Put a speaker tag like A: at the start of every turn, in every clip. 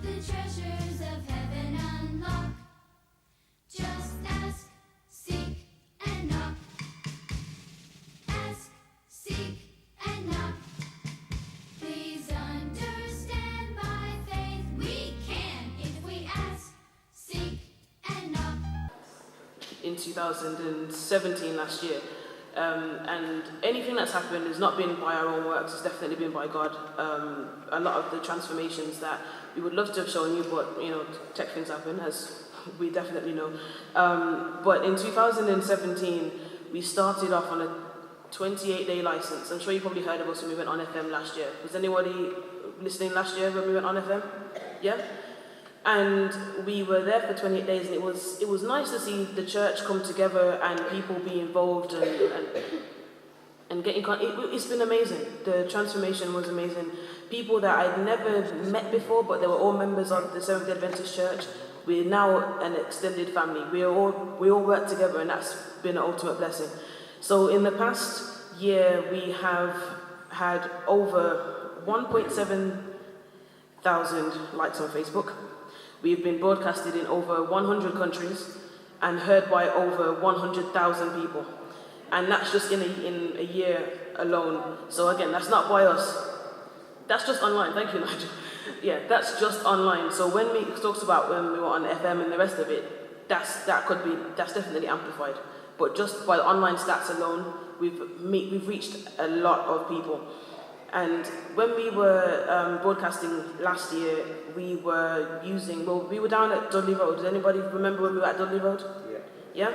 A: the treasures of heaven unlock. Just ask, seek, and knock. Ask, seek, and knock. Please understand by faith we can if we ask, seek, and knock.
B: In 2017 last year. And anything that's happened has not been by our own works, it's definitely been by God. A lot of the transformations that we would love to have shown you, but tech things happen, as we definitely know. But in 2017, we started off on a 28-day license. I'm sure you probably heard of us when we went on FM last year. Was anybody listening last year when we went on FM? Yeah? And we were there for 28 days, and it was nice to see the church come together and people be involved and getting. It's been amazing. The transformation was amazing. People that I'd never met before, but they were all members of the Seventh-day Adventist Church. We're now an extended family. we all work together, and that's been an ultimate blessing. So in the past year, we have had over 1.7 thousand likes on Facebook. We've been broadcasted in over 100 countries and heard by over 100,000 people. And that's just in a year alone. So again, that's not by us. That's just online. Thank you, Nigel. Yeah, that's just online. So when we talks about when we were on FM and the rest of it, that's definitely amplified. But just by the online stats alone, we've reached a lot of people. And when we were broadcasting last year, we were down at Dudley Road. Does anybody remember when we were at Dudley Road? Yeah? Yeah?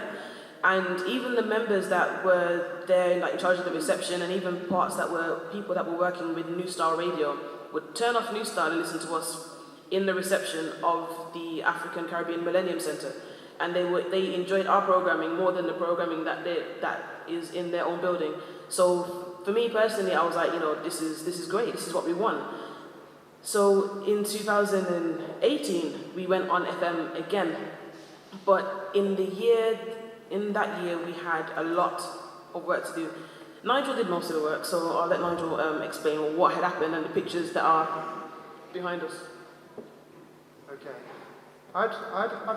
B: And even the members that were there, like in charge of the reception, and even people that were working with New Star Radio, would turn off New Star and listen to us in the reception of the African Caribbean Millennium Center. And they enjoyed our programming more than the programming that is in their own building. So for me personally, I was like, this is great. This is what we want. So in 2018, we went on FM again. But in that year, we had a lot of work to do. Nigel did most of the work, so I'll let Nigel explain what had happened and the pictures that are behind us.
C: Okay. I've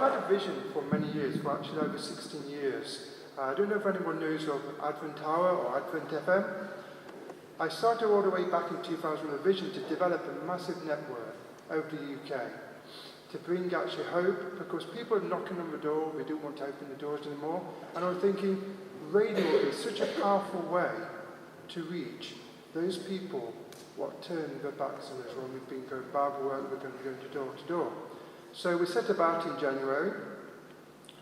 C: had a vision for many years, for actually over 16 years. I don't know if anyone knows of Advent Tower or Advent FM. I started all the way back in 2000 with a vision to develop a massive network over the UK to bring actually hope, because people are knocking on the door, we don't want to open the doors anymore. And I was thinking, radio is such a powerful way to reach those people what turn their backs on us when we've been going Bible work, we're going to go door to door. So we set about in January,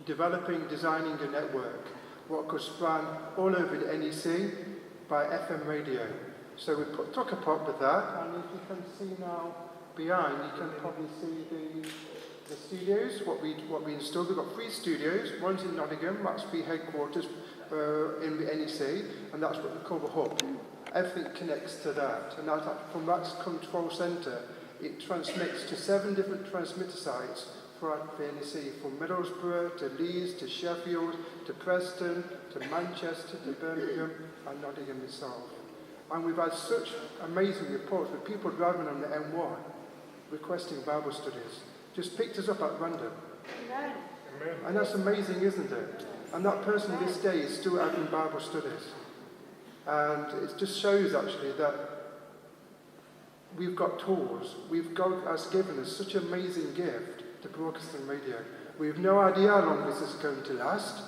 C: designing a network, what could span all over the NEC by FM radio. So we took a pot with that, and if you can see now behind, you can probably see the studios, what we installed. We've got 3 studios, one's in Nottingham, that's the headquarters in the NEC, and that's what we call the hub. Everything connects to that, and from that control centre, it transmits to 7 different transmitter sites throughout the NEC, from Middlesbrough to Leeds to Sheffield to Preston to Manchester to Birmingham and Nottingham itself. And we've had such amazing reports with people driving on the M1 requesting Bible studies. Just picked us up at random. Amen. And that's amazing, isn't it? And that person this day is still having Bible studies. And it just shows actually that we've got tools. God has given us such an amazing gift to broadcasting radio. We have no idea how long this is going to last.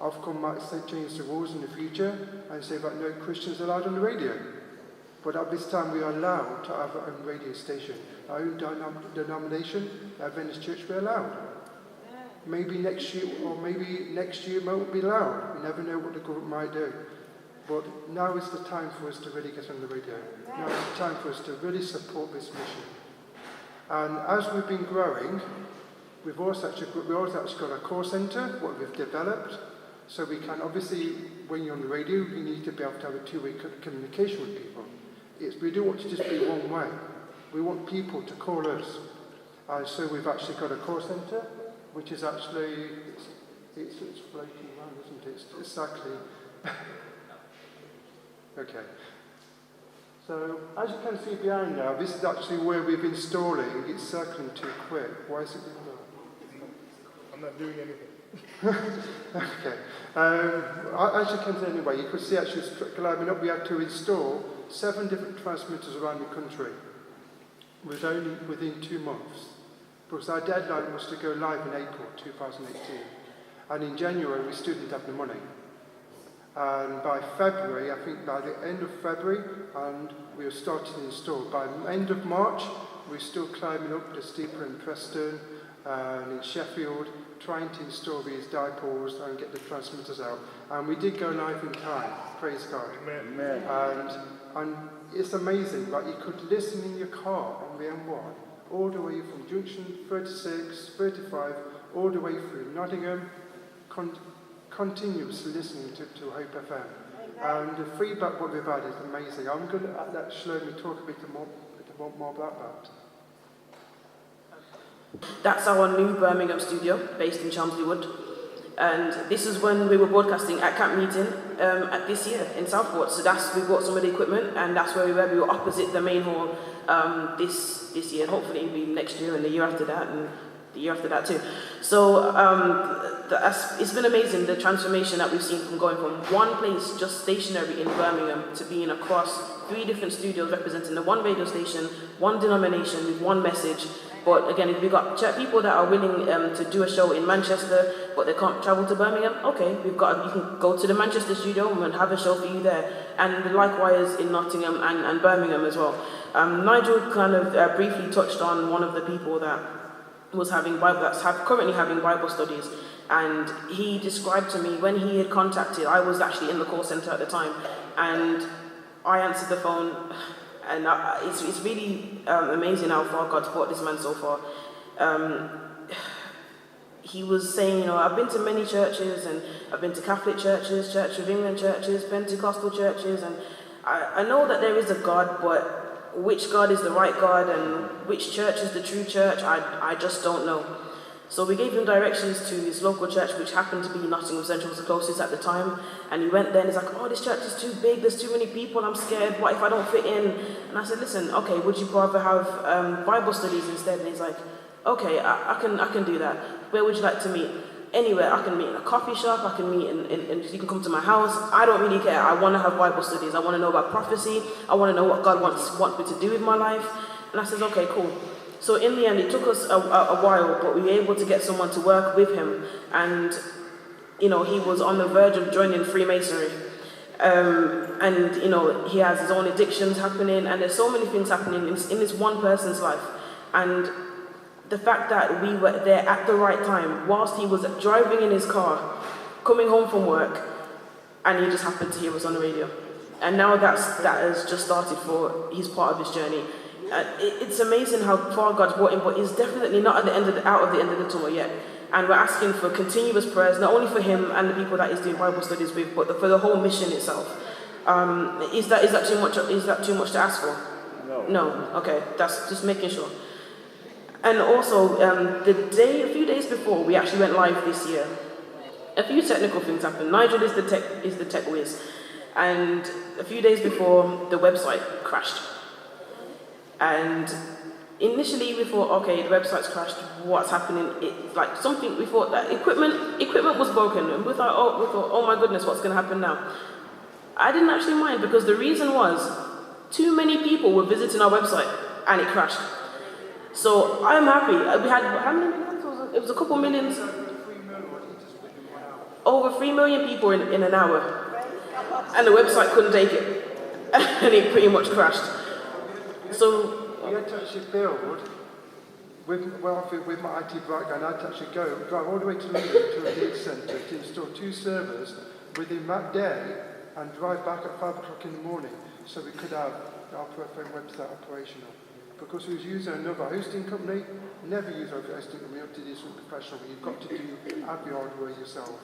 C: Ofcom might change the rules in the future and say that no Christians are allowed on the radio. But at this time we are allowed to have our own radio station, our own denomination, Adventist Church we're allowed. Maybe next year it won't be allowed. We never know what the government might do. But now is the time for us to really get on the radio. Now is the time for us to really support this mission. And as we've been growing, we've also actually got a call centre, what we've developed. So we can, obviously, when you're on the radio, you need to be able to have a two-way communication with people. We don't want to just be one way. We want people to call us. And so we've actually got a call centre, which is actually, it's floating around, isn't it? It's actually, okay. So, as you can see behind now, this is actually where we've been installing. It's circling too quick. Why is it doing that?
D: I'm not doing anything.
C: Okay. As you can see anyway, you could see actually climbing up, we had to install 7 different transmitters around the country. It was only within 2 months. Because our deadline was to go live in April 2018. And in January, we still didn't have the money. And by February, I think by the end of February, and we were starting to install. By the end of March, we're still climbing up the steeper in Preston and in Sheffield, trying to install these dipoles and get the transmitters out. And we did go live in time, praise God.
D: Amen.
C: And it's amazing, like you could listen in your car on the M1, all the way from junction 36, 35, all the way through Nottingham, continuously listening to Hope FM. And the feedback what we've had is amazing. I'm going to let Shlomi talk a bit more about that.
B: That's our new Birmingham studio, based in Chelmsley Wood. And this is when we were broadcasting at camp meeting at this year in Southport. So we bought some of the equipment, and that's where we were. We were opposite the main hall this year, and hopefully it'll be next year and the year after that, and the year after that too. So it's been amazing, the transformation that we've seen from going from one place, just stationary in Birmingham, to being across 3 different studios representing the one radio station, one denomination with one message. But again, if we've got people that are willing to do a show in Manchester, but they can't travel to Birmingham, okay, you can go to the Manchester studio and have a show for you there. And likewise in Nottingham and Birmingham as well. Nigel kind of briefly touched on one of the people that was currently having Bible studies, and he described to me when he had contacted. I was actually in the call center at the time, and I answered the phone. And it's really amazing how far God's brought this man so far. He was saying, I've been to many churches, and I've been to Catholic churches, Church of England churches, Pentecostal churches, and I know that there is a God, but which God is the right God and which church is the true church, I just don't know. So we gave him directions to his local church, which happened to be Nottingham Central, was the closest at the time. And he went there and he's like, oh, this church is too big, there's too many people, I'm scared, what if I don't fit in? And I said, listen, okay, would you rather have Bible studies instead? And he's like, okay, I can do that. Where would you like to meet? Anywhere. I can meet in a coffee shop, I can meet in you can come to my house. I don't really care. I want to have Bible studies. I want to know about prophecy. I want to know what God wants me to do with my life. And I said, okay, cool. So in the end, it took us a while, but we were able to get someone to work with him. And, he was on the verge of joining Freemasonry. And, he has his own addictions happening, and there's so many things happening in this one person's life. And the fact that we were there at the right time, whilst he was driving in his car, coming home from work, and he just happened to hear us on the radio. And now that has just started for his part of his journey. It's amazing how far God's brought him, but he's definitely not out of the end of the tunnel yet. And we're asking for continuous prayers, not only for him and the people that he's doing Bible studies with, but for the whole mission itself. Is that too much? Is that too much to ask for? No. Okay, that's just making sure. And also, a few days before we actually went live this year, a few technical things happened. Nigel is the tech whiz, and a few days before the website crashed. And initially we thought, okay, the website's crashed, what's happening? It's like something, we thought that equipment was broken, and we thought, oh my goodness, what's going to happen now? I didn't actually mind, because the reason was too many people were visiting our website and it crashed. So I'm happy. We had, how many millions was it? It was a couple millions. Over 3 million people in an hour. And the website couldn't take it. And it pretty much crashed. So
C: we had to actually build, with my IT background, I had to actually drive all the way to London to a data centre to install 2 servers within that day and drive back at 5 o'clock in the morning so we could have our FM website operational. Because we was using another hosting company, never use our hosting company, you have to do something professional, but you've got to have the hardware yourself.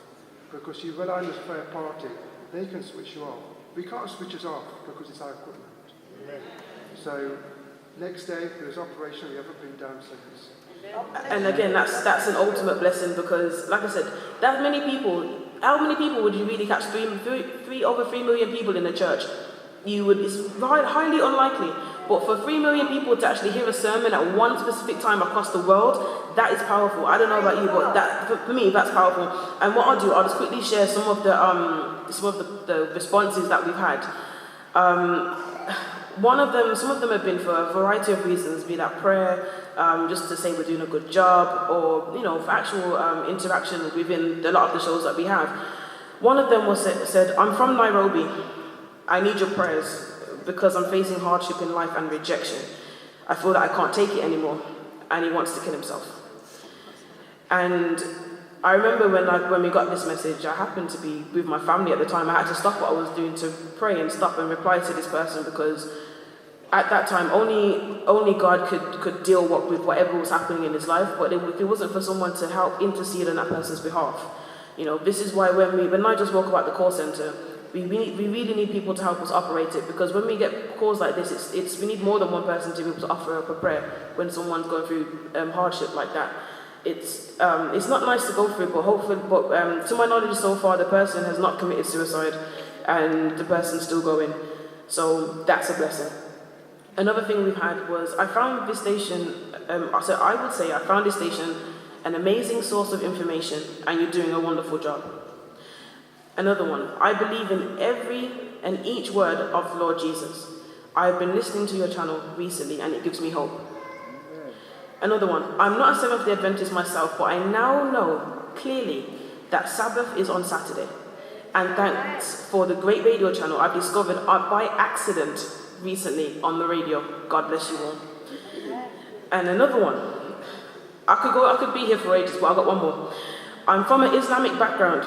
C: Because you rely on a third party, they can switch you off. We can't switch us off because it's our equipment. Amen. So, next day, it was operational, we haven't been down since.
B: And again, that's an ultimate blessing, because, like I said, that many people, how many people would you really catch? Over 3 million people in the church? it's highly unlikely. But for 3 million people to actually hear a sermon at one specific time across the world, that is powerful. I don't know about you, but that for me, that's powerful. And what I'll just quickly share some of the responses that we've had. Some of them have been for a variety of reasons, be that prayer, just to say we're doing a good job, or for actual interaction within a lot of the shows that we have. One of them said, "I'm from Nairobi. I need your prayers because I'm facing hardship in life and rejection. I feel that I can't take it anymore," and he wants to kill himself. And I remember when we got this message, I happened to be with my family at the time. I had to stop what I was doing to pray and stop and reply to this person, because at that time only God could deal with whatever was happening in his life. But if it wasn't for someone to help intercede on that person's behalf, this is why when I just spoke about the call center, we really need people to help us operate it, because when we get calls like this, we need more than one person to be able to offer up a prayer when someone's going through hardship like that. It's not nice to go through, but to my knowledge so far, the person has not committed suicide, and the person's still going. So that's a blessing. Another thing we've had was I found this station. I would say I found this station an amazing source of information, and you're doing a wonderful job. Another one, I believe in every and each word of Lord Jesus. I've been listening to your channel recently, and it gives me hope. Another one, I'm not a Seventh-day Adventist myself, but I now know clearly that Sabbath is on Saturday. And thanks for the great radio channel I've discovered by accident recently on the radio. God bless you all. And another one, I could be here for ages, but I've got one more. I'm from an Islamic background,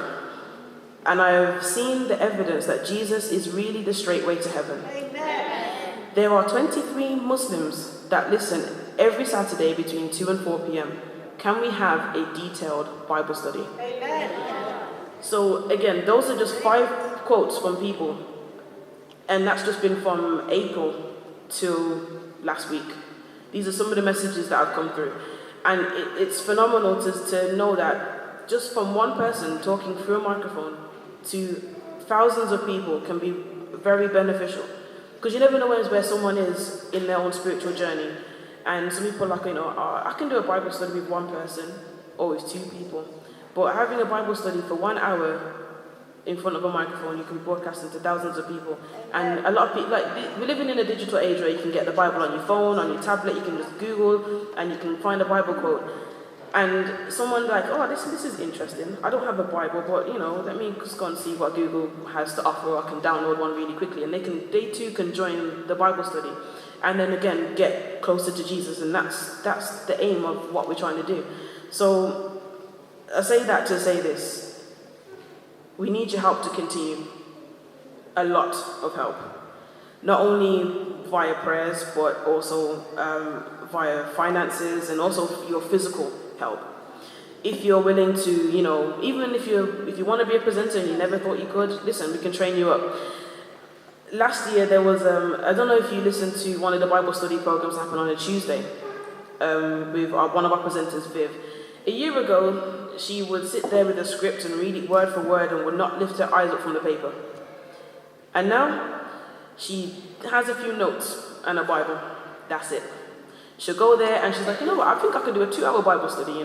B: and I've seen the evidence that Jesus is really the straight way to heaven. Amen. There are 23 Muslims that listen every Saturday between 2 and 4 p.m. Can we have a detailed Bible study? Amen. So again, those are just 5 quotes from people. And that's just been from April till last week. These are some of the messages that have come through. And it's phenomenal to know that just from one person talking through a microphone to thousands of people can be very beneficial. Because you never know where someone is in their own spiritual journey. And some people are like, I can do a Bible study with one person or with 2 people. But having a Bible study for 1 hour in front of a microphone, you can broadcast it to thousands of people. And a lot of people, we're living in a digital age where you can get the Bible on your phone, on your tablet, you can just Google, and you can find a Bible quote. And someone's like, this is interesting. I don't have a Bible, but let me just go and see what Google has to offer. I can download one really quickly, and they too can join the Bible study. And then again, get closer to Jesus, and that's the aim of what we're trying to do. So I say that to say this. We need your help to continue. A lot of help. Not only via prayers, but also via finances, and also your physical help. If you're willing to, even if you want to be a presenter and you never thought you could, listen, we can train you up. Last year there was, I don't know if you listened to one of the Bible study programs happen on a Tuesday with one of our presenters, Viv. A year ago, she would sit there with a script and read it word for word and would not lift her eyes up from the paper. And now, she has a few notes and a Bible. That's it. She'll go there and she's like, I think I could do a 2-hour Bible study,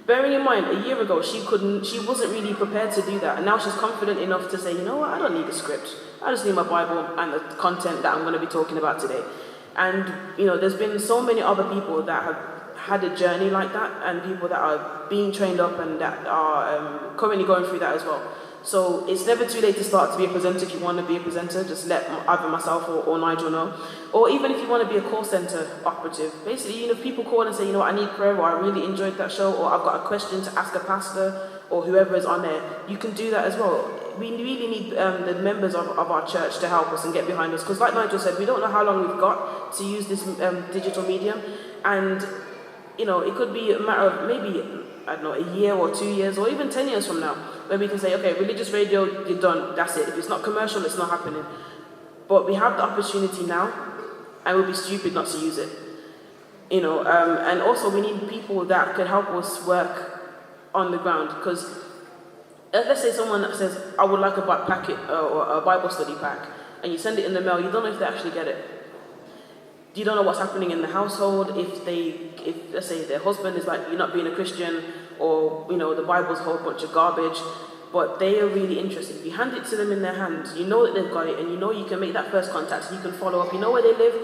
B: Bearing in mind, a year ago, she wasn't really prepared to do that. And now she's confident enough to say, I don't need a script. I just need my Bible and the content that I'm going to be talking about today. And, there's been so many other people that have had a journey like that, and people that are being trained up and that are currently going through that as well. So it's never too late to start to be a presenter. If you want to be a presenter, just let either myself or Nigel know. Or even if you want to be a call center operative. Basically, if people call and say, I need prayer, or I really enjoyed that show, or I've got a question to ask a pastor or whoever is on there, you can do that as well. We really need the members of our church to help us and get behind us. Because like Nigel said, we don't know how long we've got to use this digital medium. And it could be a matter of maybe, a year or 2 years or even 10 years from now, when we can say, okay, religious radio, you're done, that's it. If it's not commercial, it's not happening. But we have the opportunity now, and we'll be stupid not to use it. And also we need people that can help us work on the ground. Because let's say someone that says, I would like a packet or a Bible study pack. and you send it in the mail, you don't know if they actually get it. You don't know what's happening in the household, if let's say their husband is like, you're not being a Christian, or the Bible's a whole bunch of garbage, but they are really interested. If you hand it to them in their hands, you know that they've got it, and you can make that first contact, and you can follow up, you know where they live,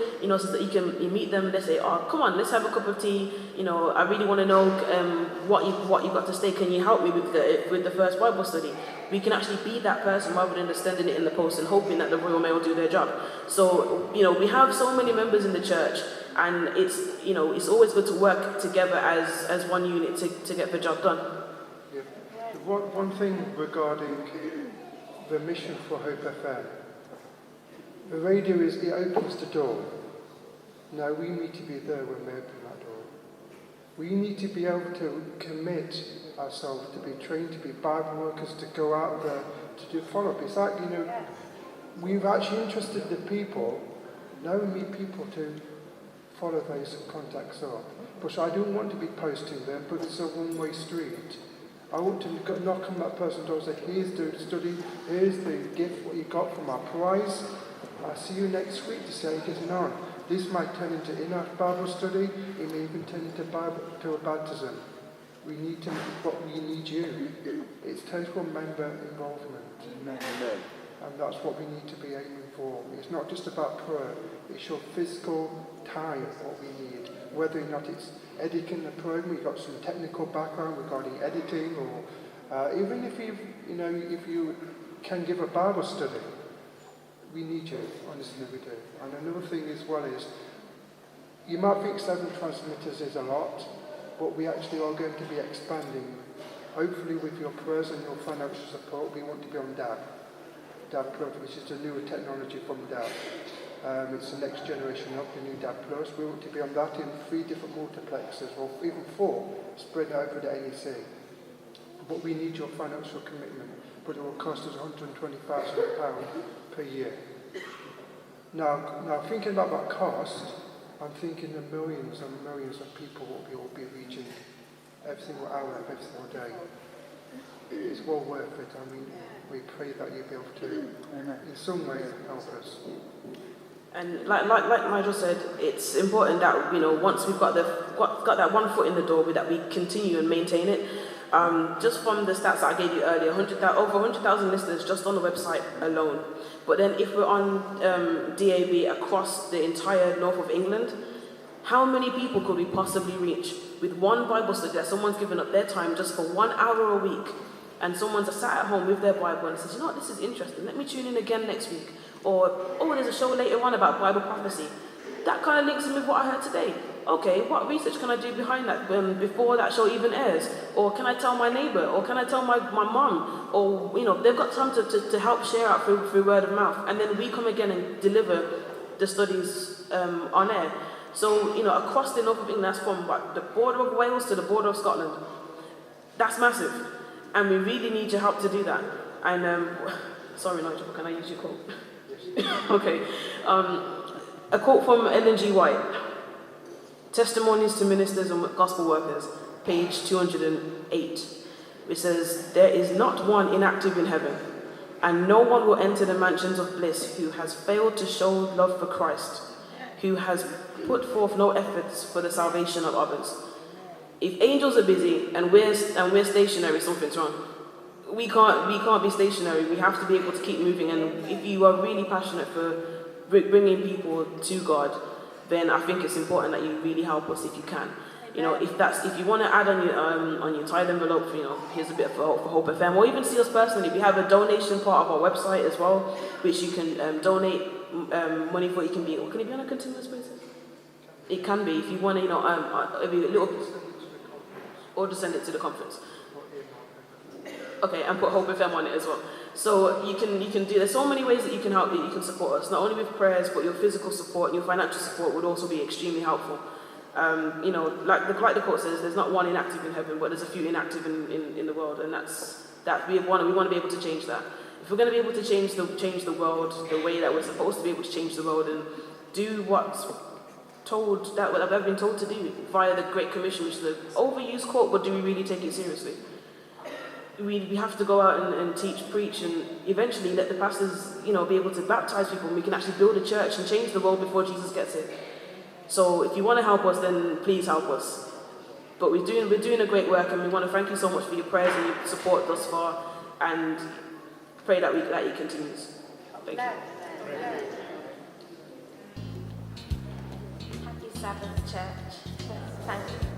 B: so that you meet them, they say, oh, come on, let's have a cup of tea, I really want to know what you've got to say, can you help me with the first Bible study? We can actually be that person rather than just sending it in the post and hoping that the Royal Mail will do their job. So, we have so many members in the church, and it's always good to work together as one unit to get the job done.
C: Yeah. One thing regarding the mission for Hope FM, the radio it opens the door. Now we need to be there when we open that door. We need to be able to commit ourselves to be trained to be Bible workers, to go out there, to do follow-up. It's like, we've actually entrusted the people, now we need people to follow those contacts up. But I don't want to be posting them, but it's a one-way street. I want to knock on that person's door and say, here's the study, here's the gift, what you got from our prize. I'll see you next week to see how you're getting on. This might turn into in-house Bible study, it may even turn into a baptism. We need you. It's total member involvement.
D: Amen.
C: And that's what we need to be aiming for. It's not just about prayer, it's your physical time, what we need. Whether or not it's editing the program, we've got some technical background regarding editing, or even if you can give a Bible study, we need you, honestly we do. And another thing as well is, you might think 7 transmitters is a lot, but we actually are going to be expanding. Hopefully with your prayers and your financial support, we want to be on DAB Plus, which is the newer technology from DAB. It's the next generation up, the new DAB Plus. We want to be on that in 3 different multiplexes, or even 4, spread over the NEC. But we need your financial commitment, but it will cost us £120,000 per year. Now thinking about that cost, I'm thinking the millions and millions of people we will be reaching every single hour, every single day. It's well worth it. I mean, we pray that you'll be able to, in some way, help us.
B: And like Nigel said, it's important that once we've got that one foot in the door, that we continue and maintain it. Just from the stats that I gave you earlier, over 100,000 listeners just on the website alone. But then if we're on DAB across the entire north of England, how many people could we possibly reach with one Bible study that someone's given up their time just for 1 hour a week, and someone's sat at home with their Bible and says, this is interesting, let me tune in again next week. Or, there's a show later on about Bible prophecy. That kind of links in with what I heard today. Okay, what research can I do behind that before that show even airs? Or can I tell my neighbour? Or can I tell my mum? Or, they've got time to help share out through word of mouth. And then we come again and deliver the studies on air. So, across the north of England, that's from the border of Wales to the border of Scotland. That's massive. And we really need your help to do that. And, sorry Nigel, can I use your quote? Okay. A quote from Ellen G. White. Testimonies to Ministers and Gospel Workers, page 208, which says, "There is not one inactive in heaven, and no one will enter the mansions of bliss who has failed to show love for Christ, who has put forth no efforts for the salvation of others." If angels are busy and we're stationary, something's wrong. We can't be stationary. We have to be able to keep moving. And if you are really passionate for bringing people to God, then I think it's important that you really help us if you can. If you want to add on your tithe envelope, here's a bit for Hope FM, or even see us personally. We have a donation part of our website as well, which you can donate money for. Can it be on a continuous basis? It can be if you want to, maybe a little, or just send it to the conference. Okay, and put Hope FM on it as well. So you can do. There's so many ways that you can help. You can support us, not only with prayers, but your physical support and your financial support would also be extremely helpful. Like the quote says, there's not one inactive in heaven, but there's a few inactive in the world, and we want to be able to change that. If we're going to be able to change the world the way that we're supposed to be able to change the world and do what I've been told to do via the Great Commission, which is an overused quote, but do we really take it seriously? we have to go out and teach, preach, and eventually let the pastors, be able to baptize people, and we can actually build a church and change the world before Jesus gets it. So if you want to help us, then please help us. But we're doing a great work, and we want to thank you so much for your prayers and your support thus far, and pray that it continues. Thank you.
D: Happy Sabbath, church. Thank you.